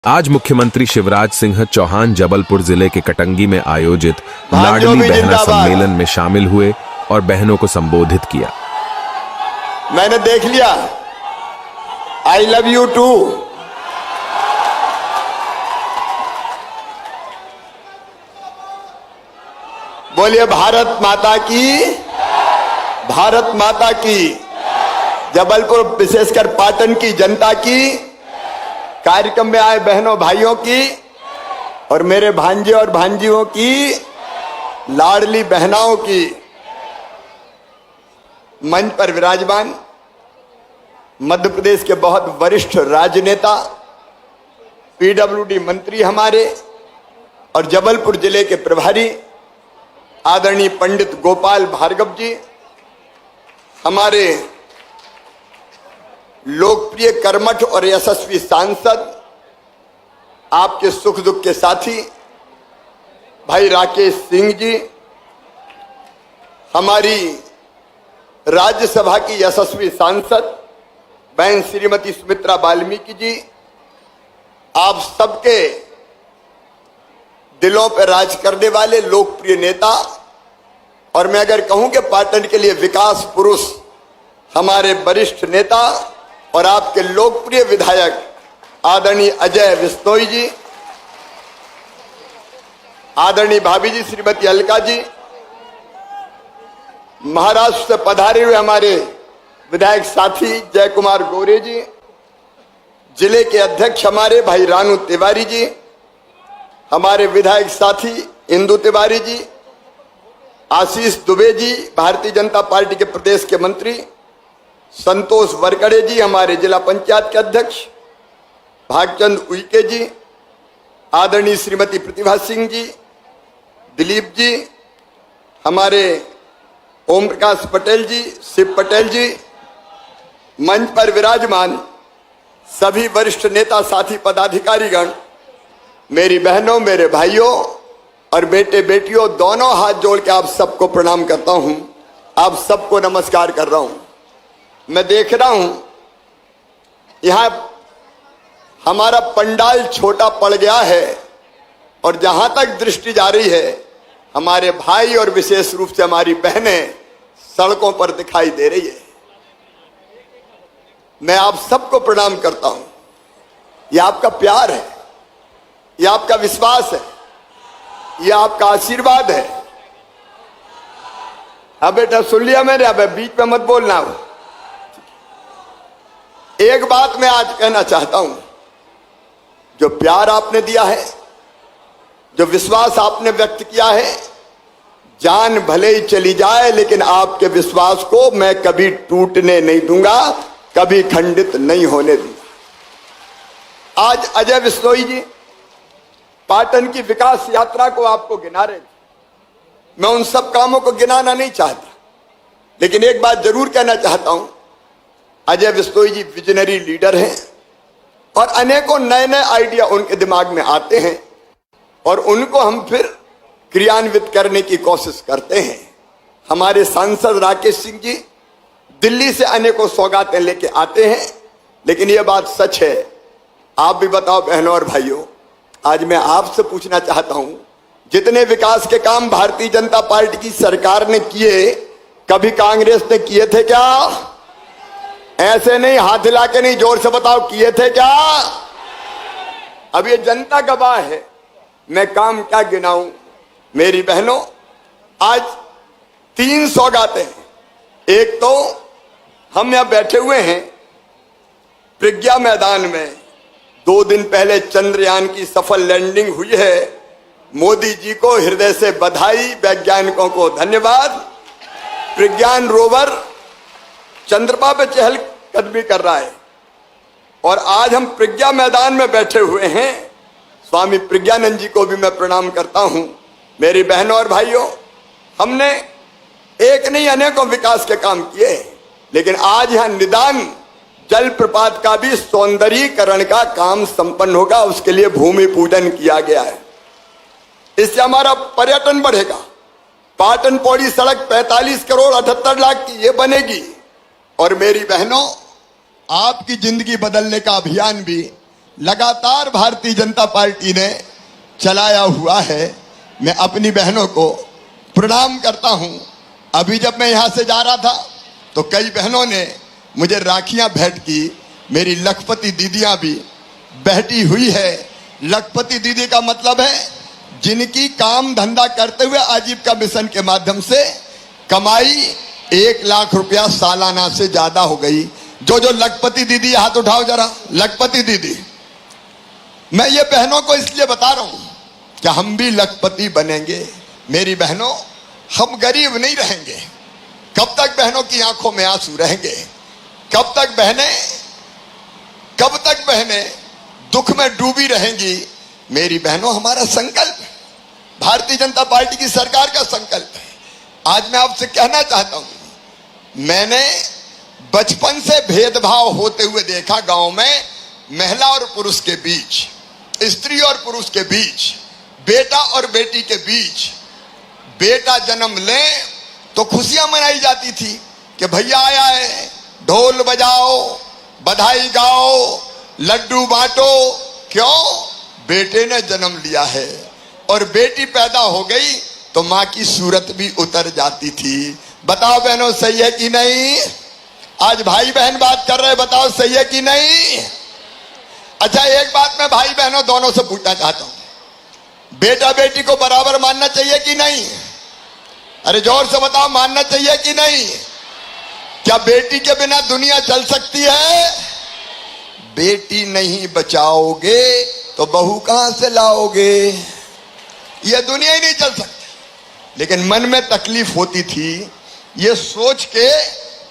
आज मुख्यमंत्री शिवराज सिंह चौहान जबलपुर जिले के कटंगी में आयोजित लाडली बहना सम्मेलन में शामिल हुए और बहनों को संबोधित किया। मैंने देख लिया, आई लव यू टू। बोलिए भारत माता की, भारत माता की। जबलपुर विशेषकर पाटन की जनता की, कार्यक्रम में आए बहनों भाइयों की और मेरे भांजे और भांजियों की, लाडली बहनाओं की, मंच पर विराजमान मध्य प्रदेश के बहुत वरिष्ठ राजनेता, पीडब्ल्यूडी मंत्री हमारे और जबलपुर जिले के प्रभारी आदरणीय पंडित गोपाल भार्गव जी, हमारे लोकप्रिय कर्मठ और यशस्वी सांसद, आपके सुख दुख के साथी भाई राकेश सिंह जी, हमारी राज्यसभा की यशस्वी सांसद बहन श्रीमती सुमित्रा वाल्मीकि जी, आप सबके दिलों पर राज करने वाले लोकप्रिय नेता, और मैं अगर कहूं कि पाटन के लिए विकास पुरुष हमारे वरिष्ठ नेता और आपके लोकप्रिय विधायक आदरणीय अजय बिश्नोई जी, आदरणीय भाभी जी श्रीमती अलका जी, महाराष्ट्र से पधारे हुए हमारे विधायक साथी जय कुमार गोरे जी, जिले के अध्यक्ष हमारे भाई रानू तिवारी जी, हमारे विधायक साथी इंदु तिवारी जी, आशीष दुबे जी, भारतीय जनता पार्टी के प्रदेश के मंत्री, संतोष वरकड़े जी, हमारे जिला पंचायत के अध्यक्ष भागचंद उइके जी, आदरणीय श्रीमती प्रतिभा सिंह जी, दिलीप जी, हमारे ओम प्रकाश पटेल जी, शिव पटेल जी, मंच पर विराजमान सभी वरिष्ठ नेता साथी पदाधिकारीगण, मेरी बहनों, मेरे भाइयों और बेटे बेटियों, दोनों हाथ जोड़ के आप सबको प्रणाम करता हूं, आप सबको नमस्कार कर रहा हूं। मैं देख रहा हूं यहां हमारा पंडाल छोटा पड़ गया है और जहां तक दृष्टि जा रही है हमारे भाई और विशेष रूप से हमारी बहनें सड़कों पर दिखाई दे रही है। मैं आप सबको प्रणाम करता हूं। यह आपका प्यार है, यह आपका विश्वास है, यह आपका आशीर्वाद है। अब बेटा सुन लिया मैंने, अब बीच में मत बोलना हो। एक बात मैं आज कहना चाहता हूं, जो प्यार आपने दिया है, जो विश्वास आपने व्यक्त किया है, जान भले ही चली जाए लेकिन आपके विश्वास को मैं कभी टूटने नहीं दूंगा, कभी खंडित नहीं होने दूंगा। आज अजय बिश्नोई जी पाटन की विकास यात्रा को आपको गिना रहे थे। मैं उन सब कामों को गिनाना नहीं चाहता, लेकिन एक बात जरूर कहना चाहता हूं, अजय बिश्नोई जी विजनरी लीडर हैं और अनेकों नए नए आइडिया उनके दिमाग में आते हैं और उनको हम फिर क्रियान्वित करने की कोशिश करते हैं। हमारे सांसद राकेश सिंह जी दिल्ली से अनेकों सौगातें लेके आते हैं, लेकिन यह बात सच है। आप भी बताओ बहनों और भाइयों, आज मैं आपसे पूछना चाहता हूं, जितने विकास के काम भारतीय जनता पार्टी की सरकार ने किए, कभी कांग्रेस ने किए थे क्या? ऐसे नहीं, हाथ हिला के नहीं, जोर से बताओ, किए थे क्या? अब ये जनता गवाह है, मैं काम क्या गिनाऊं। मेरी बहनों, आज 3 सौगातें हैं। एक तो हम यहां बैठे हुए हैं प्रज्ञा मैदान में, 2 दिन पहले चंद्रयान की सफल लैंडिंग हुई है। मोदी जी को हृदय से बधाई, वैज्ञानिकों को धन्यवाद। प्रज्ञान रोवर चंद्रमा पे चहलकदमी कर रहा है और आज हम प्रज्ञा मैदान में बैठे हुए हैं। स्वामी प्रज्ञानंद जी को भी मैं प्रणाम करता हूं। मेरी बहनों और भाइयों, हमने एक नहीं अनेकों विकास के काम किए, लेकिन आज यहां निदान जल प्रपात का भी सौंदर्यीकरण का काम संपन्न होगा, उसके लिए भूमि पूजन किया गया है। इससे हमारा पर्यटन बढ़ेगा। पाटन पौड़ी सड़क 45 करोड़ 78 लाख की ये बनेगी। और मेरी बहनों, आपकी जिंदगी बदलने का अभियान भी लगातार भारतीय जनता पार्टी ने चलाया हुआ है, मैं अपनी बहनों को प्रणाम करता हूं। अभी जब मैं यहां से जा रहा था तो कई बहनों ने मुझे राखियां भेंट की। मेरी लखपति दीदियां भी बैठी हुई है। लखपति दीदी का मतलब है जिनकी काम धंधा करते हुए आजीविका मिशन के माध्यम से कमाई 1 लाख रुपया सालाना से ज्यादा हो गई। जो लखपति दीदी, हाथ उठाओ जरा। लखपति दीदी, मैं ये बहनों को इसलिए बता रहा हूं कि हम भी लखपति बनेंगे। मेरी बहनों, हम गरीब नहीं रहेंगे। कब तक बहनों की आंखों में आंसू रहेंगे? कब तक बहनें दुख में डूबी रहेंगी? मेरी बहनों, हमारा संकल्प, भारतीय जनता पार्टी की सरकार का संकल्प है। आज मैं आपसे कहना चाहता हूं, मैंने बचपन से भेदभाव होते हुए देखा गांव में, महिला और पुरुष के बीच, स्त्री और पुरुष के बीच, बेटा और बेटी के बीच। बेटा जन्म ले तो खुशियां मनाई जाती थी कि भैया आया है, ढोल बजाओ, बधाई गाओ, लड्डू बांटो। क्यों? बेटे ने जन्म लिया है। और बेटी पैदा हो गई तो मां की सूरत भी उतर जाती थी। बताओ बहनों, सही है कि नहीं? आज भाई बहन बात कर रहे, बताओ सही है कि नहीं? अच्छा, एक बात मैं भाई बहनों दोनों से पूछना चाहता हूं, बेटा बेटी को बराबर मानना चाहिए कि नहीं? अरे जोर से बताओ, मानना चाहिए कि नहीं? क्या बेटी के बिना दुनिया चल सकती है? बेटी नहीं बचाओगे तो बहू कहां से लाओगे? यह दुनिया ही नहीं चल सकती। लेकिन मन में तकलीफ होती थी ये सोच के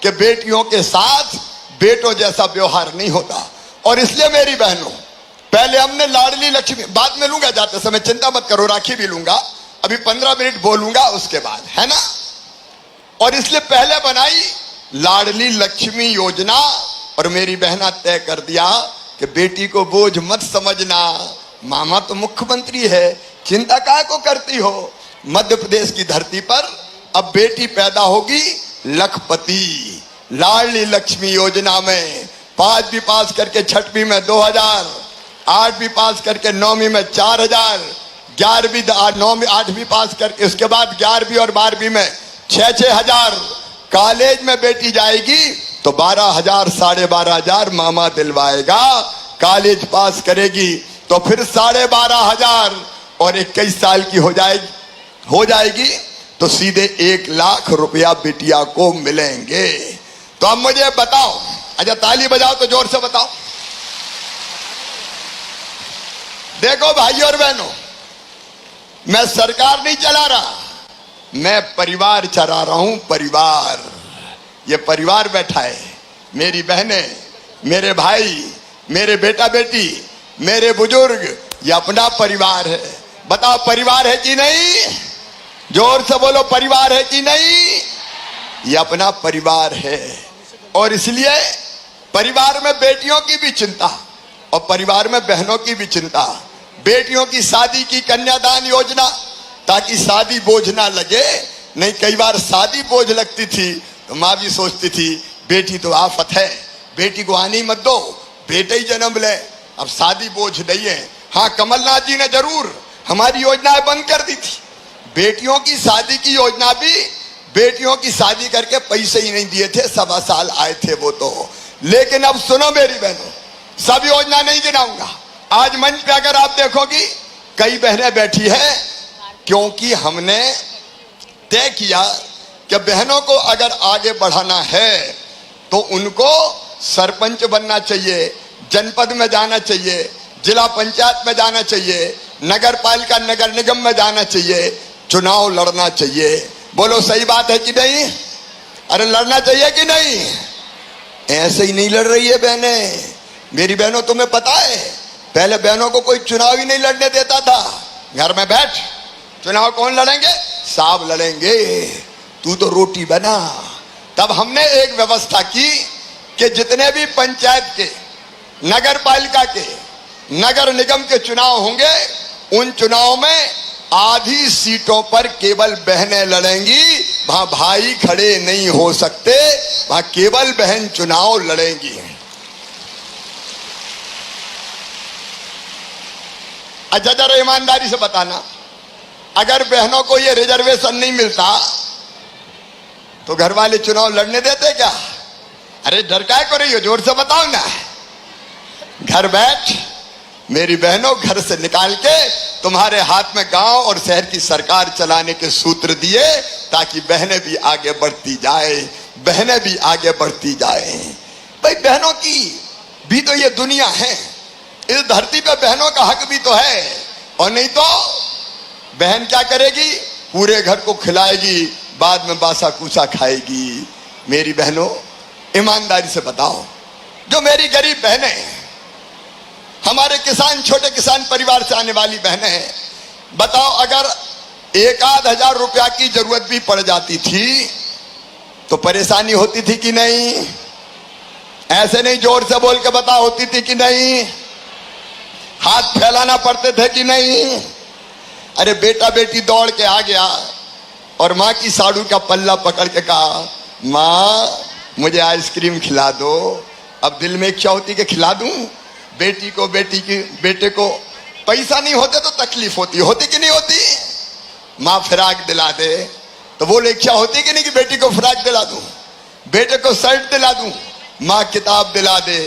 कि बेटियों के साथ बेटों जैसा व्यवहार नहीं होता। और इसलिए मेरी बहनों, पहले हमने लाडली लक्ष्मी, बाद में लूंगा जाते समय, चिंता मत करो, राखी भी लूंगा, अभी 15 मिनट बोलूंगा उसके बाद, है ना? और इसलिए पहले बनाई लाडली लक्ष्मी योजना। और मेरी बहना तय कर दिया कि बेटी को बोझ मत समझना, मामा तो मुख्यमंत्री है, चिंता काहे को करती हो? मध्य प्रदेश की धरती पर अब बेटी पैदा होगी लखपति। लाडली लक्ष्मी योजना में 5वीं पास करके 6वीं में 2000, 8वीं पास करके 9वीं में 4000, 11वीं 9वीं 8वीं पास करके उसके बाद 11वीं और 12वीं में 6-6 हजार। कॉलेज में बेटी जाएगी तो 12,000 12,500 मामा दिलवाएगा। कॉलेज पास करेगी तो फिर 12,500 और 21 साल की हो जाएगी तो सीधे 1 लाख रुपया बिटिया को मिलेंगे। तो अब मुझे बताओ, अच्छा ताली बजाओ तो जोर से बताओ। देखो भाइयों और बहनों, मैं सरकार नहीं चला रहा, मैं परिवार चला रहा हूं। परिवार, ये परिवार बैठा है, मेरी बहनें, मेरे भाई, मेरे बेटा बेटी, मेरे बुजुर्ग, ये अपना परिवार है। बताओ परिवार है कि नहीं? जोर से बोलो, परिवार है कि नहीं? ये अपना परिवार है। और इसलिए परिवार में बेटियों की भी चिंता और परिवार में बहनों की भी चिंता। बेटियों की शादी की कन्यादान योजना, ताकि शादी बोझ ना लगे। नहीं, कई बार शादी बोझ लगती थी तो माँ भी सोचती थी बेटी तो आफत है, बेटी को आने मत दो, बेटे ही जन्म ले, अब शादी बोझ नहीं है। हाँ, कमलनाथ जी ने जरूर हमारी योजनाएं बंद कर दी थी। बेटियों की शादी की योजना भी, बेटियों की शादी करके पैसे ही नहीं दिए थे, 1.25 साल आए थे वो तो। लेकिन अब सुनो मेरी बहनों, सब योजना नहीं गिनाऊंगा। आज मंच पे अगर आप देखोगी कई बहनें बैठी है, क्योंकि हमने तय किया कि बहनों को अगर आगे बढ़ाना है तो उनको सरपंच बनना चाहिए, जनपद में जाना चाहिए, जिला पंचायत में जाना चाहिए, नगर पालिका नगर निगम में जाना चाहिए, चुनाव लड़ना चाहिए। बोलो सही बात है कि नहीं? अरे लड़ना चाहिए कि नहीं? ऐसे ही नहीं लड़ रही है बहनें। मेरी बहनों, तुम्हें पता है पहले बहनों को कोई चुनाव ही नहीं लड़ने देता था। घर में बैठ, चुनाव कौन लड़ेंगे? साहब लड़ेंगे, तू तो रोटी बना। तब हमने एक व्यवस्था की कि जितने भी पंचायत के, नगर पालिका के, नगर निगम के चुनाव होंगे, उन चुनाव में आधी सीटों पर केवल बहनें लड़ेंगी। वहां भाई खड़े नहीं हो सकते, वहां केवल बहन चुनाव लड़ेंगी। अच्छा जरा ईमानदारी से बताना, अगर बहनों को ये रिजर्वेशन नहीं मिलता तो घर वाले चुनाव लड़ने देते क्या? अरे डर काय को रही हो, जोर से बताओ ना। घर बैठ मेरी बहनों, घर से निकाल के तुम्हारे हाथ में गांव और शहर की सरकार चलाने के सूत्र दिए, ताकि बहनें भी आगे बढ़ती जाए, बहनें भी आगे बढ़ती जाए। भाई बहनों की भी तो ये दुनिया है, इस धरती पे बहनों का हक भी तो है। और नहीं तो बहन क्या करेगी? पूरे घर को खिलाएगी, बाद में बासा कूसा खाएगी। मेरी बहनों ईमानदारी से बताओ, जो मेरी गरीब बहनें हैं, हमारे किसान, छोटे किसान परिवार से आने वाली बहनें हैं, बताओ अगर 1,000 रुपया की जरूरत भी पड़ जाती थी तो परेशानी होती थी कि नहीं? ऐसे नहीं, जोर से बोल के बताओ, होती थी कि नहीं? हाथ फैलाना पड़ते थे कि नहीं? अरे बेटा बेटी दौड़ के आ गया और माँ की साड़ू का पल्ला पकड़ के कहा, माँ मुझे आइसक्रीम खिला दो। अब दिल में इच्छा होती कि खिला दूं बेटी को, बेटे को। पैसा नहीं होते तो तकलीफ होती कि नहीं होती? माँ फिराक दिला दे तो वो इच्छा होती कि नहीं कि बेटी को फिराक दिला दूं, बेटे को शर्ट दिला दूं। माँ किताब दिला दे।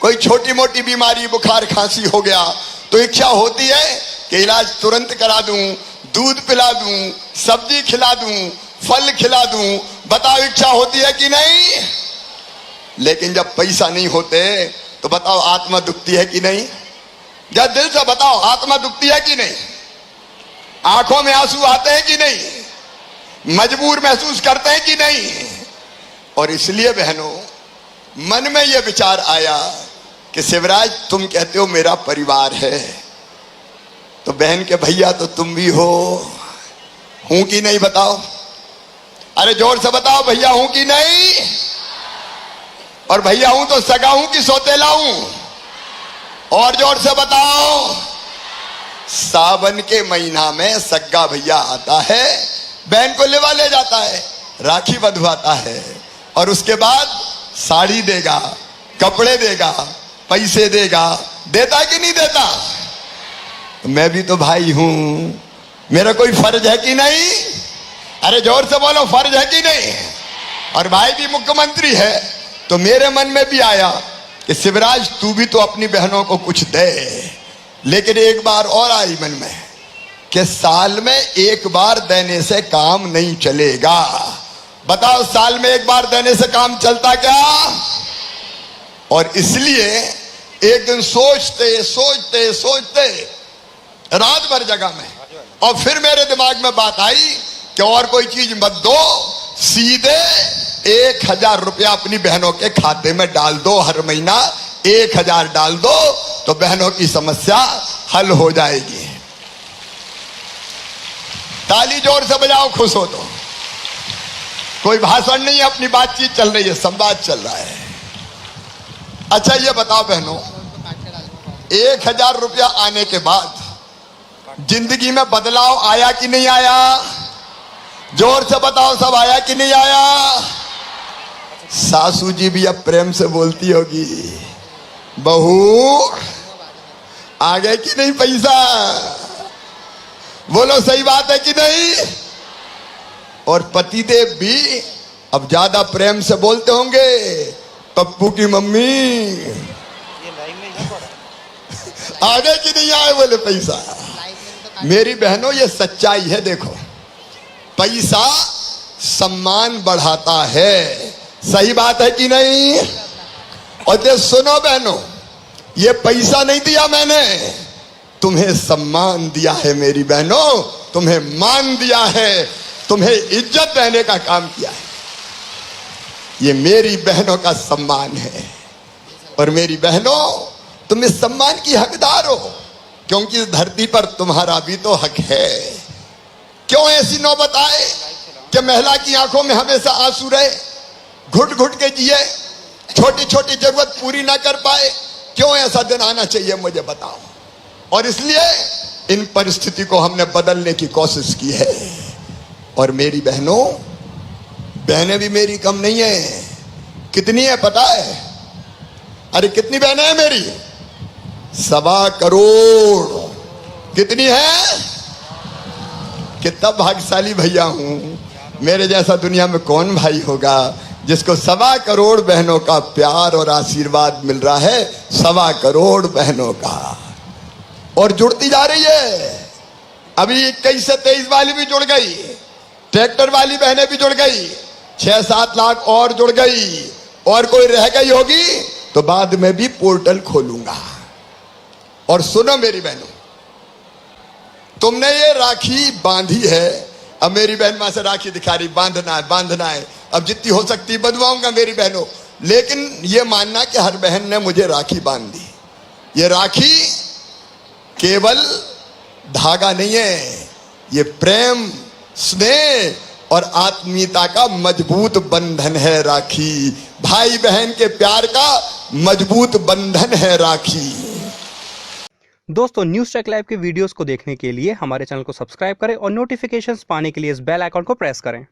कोई छोटी मोटी बीमारी, बुखार खांसी हो गया तो इच्छा होती है कि इलाज तुरंत करा दूं, दूध पिला दूं, सब्जी खिला दूं, फल खिला दूं। बताओ इच्छा होती है कि नहीं? लेकिन जब पैसा नहीं होते तो बताओ आत्मा दुखती है कि नहीं? जब दिल से बताओ, आत्मा दुखती है कि नहीं? आंखों में आंसू आते हैं कि नहीं? मजबूर महसूस करते हैं कि नहीं? और इसलिए बहनों मन में यह विचार आया कि शिवराज तुम कहते हो मेरा परिवार है, तो बहन के भैया तो तुम भी हो, हूं कि नहीं बताओ? अरे जोर से बताओ, भैया हूं कि नहीं? और भैया हूं तो सगा हूं कि सौतेला हूं? और जोर से बताओ। सावन के महीना में सगा भैया आता है, बहन को लेवा ले जाता है, राखी बंधवाता है और उसके बाद साड़ी देगा, कपड़े देगा, पैसे देगा। देता कि नहीं देता? मैं भी तो भाई हूं, मेरा कोई फर्ज है कि नहीं? अरे जोर से बोलो, फर्ज है कि नहीं? और भाई भी मुख्यमंत्री है तो मेरे मन में भी आया कि शिवराज तू भी तो अपनी बहनों को कुछ दे। लेकिन एक बार और आई मन में कि साल में एक बार देने से काम नहीं चलेगा। बताओ साल में एक बार देने से काम चलता क्या? और इसलिए एक दिन सोचते सोचते सोचते रात भर जगा मैं, और फिर मेरे दिमाग में बात आई कि और कोई चीज मत दो, सीधे 1,000 रुपया अपनी बहनों के खाते में डाल दो। हर महीना 1,000 डाल दो तो बहनों की समस्या हल हो जाएगी। ताली जोर से बजाओ, खुश हो तो। कोई भाषण नहीं है, अपनी बातचीत चल रही है, संवाद चल रहा है। अच्छा ये बताओ बहनों, 1,000 रुपया आने के बाद जिंदगी में बदलाव आया कि नहीं आया? जोर से बताओ, सब आया कि नहीं आया? सासू जी भी अब प्रेम से बोलती होगी, बहू आ गए कि नहीं पैसा? बोलो सही बात है कि नहीं? और पतिदेव भी अब ज्यादा प्रेम से बोलते होंगे, पप्पू की मम्मी आ गए कि नहीं आए? बोले पैसा। मेरी बहनों ये सच्चाई है। देखो पैसा सम्मान बढ़ाता है, सही बात है कि नहीं? और ये सुनो बहनों, ये पैसा नहीं दिया मैंने, तुम्हें सम्मान दिया है मेरी बहनों, तुम्हें मान दिया है, तुम्हें इज्जत देने का काम किया है। ये मेरी बहनों का सम्मान है। और मेरी बहनों तुम इस सम्मान की हकदार हो, क्योंकि इस धरती पर तुम्हारा भी तो हक है। क्यों ऐसी नौबत आए कि महिला की आंखों में हमेशा आंसू रहे, घुट घुट के जिए, छोटी छोटी जरूरत पूरी ना कर पाए? क्यों ऐसा दिन आना चाहिए, मुझे बताओ। और इसलिए इन परिस्थिति को हमने बदलने की कोशिश की है। और मेरी बहनों, बहनें भी मेरी कम नहीं है। कितनी है पता है? अरे कितनी बहनें हैं मेरी? 1.25 करोड़। कितनी है? कितना भाग्यशाली भैया हूं, मेरे जैसा दुनिया में कौन भाई होगा जिसको 1.25 करोड़ बहनों का प्यार और आशीर्वाद मिल रहा है। 1.25 करोड़ बहनों का, और जुड़ती जा रही है। अभी 21 से 23 वाली भी जुड़ गई, ट्रैक्टर वाली बहनें भी जुड़ गई, 6-7 लाख और जुड़ गई, और कोई रह गई होगी तो बाद में भी पोर्टल खोलूंगा। और सुनो मेरी बहनों, तुमने ये राखी बांधी है, अब मेरी बहन मां से राखी दिखा रही, बांधना है बांधना है, अब जितनी हो सकती बंधवाऊंगा मेरी बहनों। लेकिन ये मानना कि हर बहन ने मुझे राखी बांध दी। ये राखी केवल धागा नहीं है, ये प्रेम, स्नेह और आत्मीयता का मजबूत बंधन है राखी। भाई बहन के प्यार का मजबूत बंधन है राखी। दोस्तों, न्यूज़ ट्रैक लाइव के वीडियोस को देखने के लिए हमारे चैनल को सब्सक्राइब करें और नोटिफिकेशंस पाने के लिए इस बेल आइकॉन को प्रेस करें।